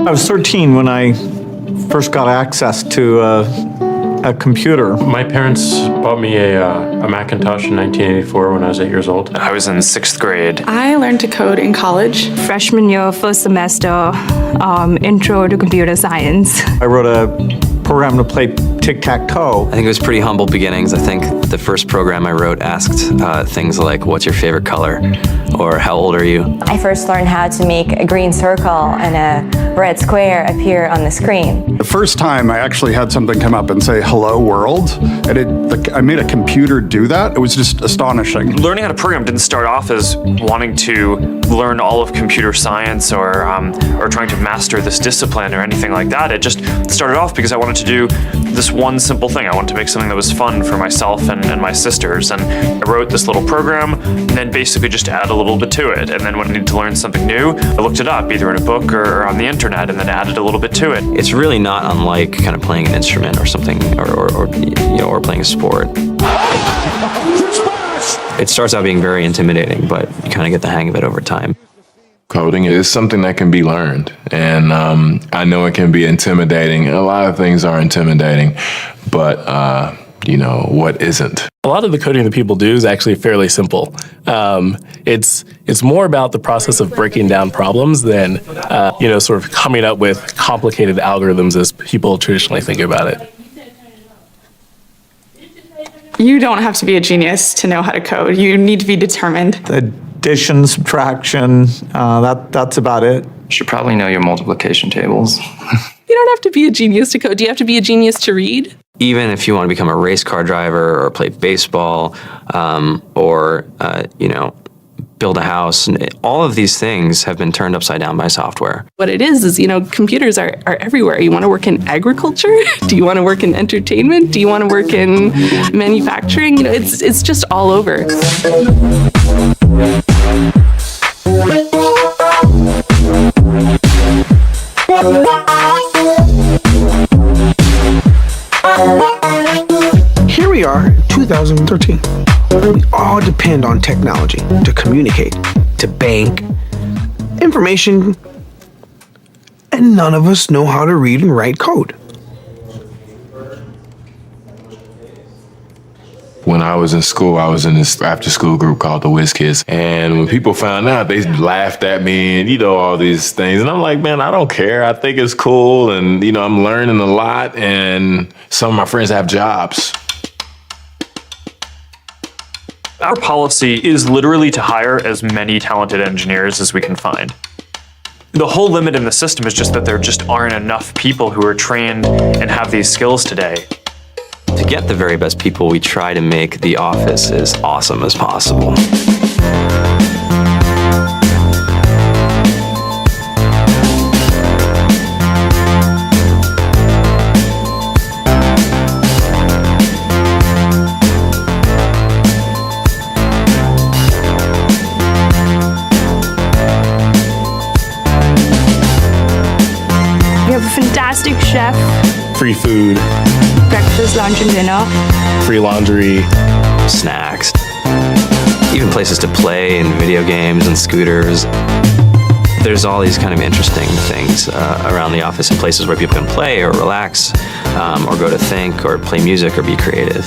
I was 13 when I first got access to a computer. My parents bought me a Macintosh in 1984 when I was 8 years old. I was in 6th grade. I learned to code in college. Freshman year, first semester, intro to computer science. I wrote a program to play tic-tac-toe. I think it was pretty humble beginnings. I think the first program I wrote asked things like, what's your favorite color? Or how old are you? I first learned how to make a green circle and a red square appear on the screen. The first time I actually had something come up and say, hello world, and I made a computer do that. It was just astonishing. Learning how to program didn't start off as wanting to learn all of computer science or trying to master this discipline or anything like that. It just started off because I wanted to do this one simple thing. I wanted to make something that was fun for myself and my sisters. And I wrote this little program and then basically just added a little bit to it. And then when I needed to learn something new, I looked it up either in a book or on the internet and then added a little bit to it. It's really not unlike kind of playing an instrument or something, or playing a sport. It starts out being very intimidating, but you kind of get the hang of it over time. Coding is something that can be learned, and I know it can be intimidating. A lot of things are intimidating, but what isn't? A lot of the coding that people do is actually fairly simple. It's more about the process of breaking down problems than sort of coming up with complicated algorithms as people traditionally think about it. You don't have to be a genius to know how to code. You need to be determined. Addition, subtraction, that's about it. You should probably know your multiplication tables. You don't have to be a genius to code. Do you have to be a genius to read? Even if you want to become a race car driver or play baseball or build a house, all of these things have been turned upside down by software. What it is computers are everywhere. You want to work in agriculture? Do you want to work in entertainment? Do you want to work in manufacturing? It's just all over. Here we are, 2013. We all depend on technology to communicate, to bank, information, and none of us know how to read and write code. When I was in school, I was in this after-school group called the Whiz Kids. And when people found out, they laughed at me and, all these things. And I'm like, man, I don't care. I think it's cool. And, I'm learning a lot. And some of my friends have jobs. Our policy is literally to hire as many talented engineers as we can find. The whole limit in the system is just that there just aren't enough people who are trained and have these skills today. To get the very best people, we try to make the office as awesome as possible. We have a fantastic chef. Free food, Breakfast, lunch, and dinner. free laundry, Snacks, even places to play and video games and scooters. There's all these kind of interesting things around the office and places where people can play or relax or go to think or play music or be creative.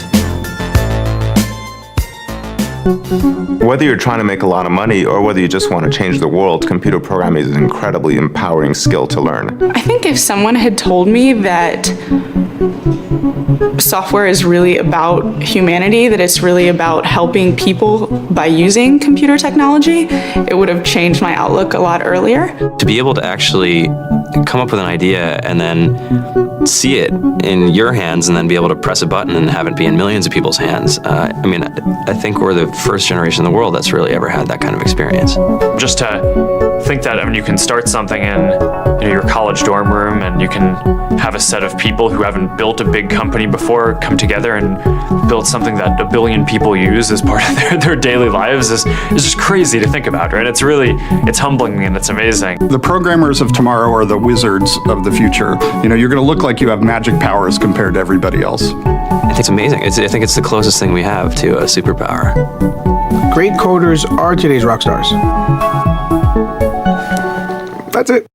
Whether you're trying to make a lot of money or whether you just want to change the world, computer programming is an incredibly empowering skill to learn. I think if someone had told me that software is really about humanity, that it's really about helping people by using computer technology, it would have changed my outlook a lot earlier. To be able to actually come up with an idea and then see it in your hands and then be able to press a button and have it be in millions of people's hands. I think we're the first generation in the world that's really ever had that kind of experience. Just to think that, you can start something in your college dorm room and you can have a set of people who haven't built a big company before come together and build something that 1 billion people use as part of their daily lives is just crazy to think about, right? It's humbling and it's amazing. The programmers of tomorrow are the wizards of the future. You're going to look like you have magic powers compared to everybody else. I think it's amazing. I think it's the closest thing we have to a superpower. Great coders are today's rock stars. That's it.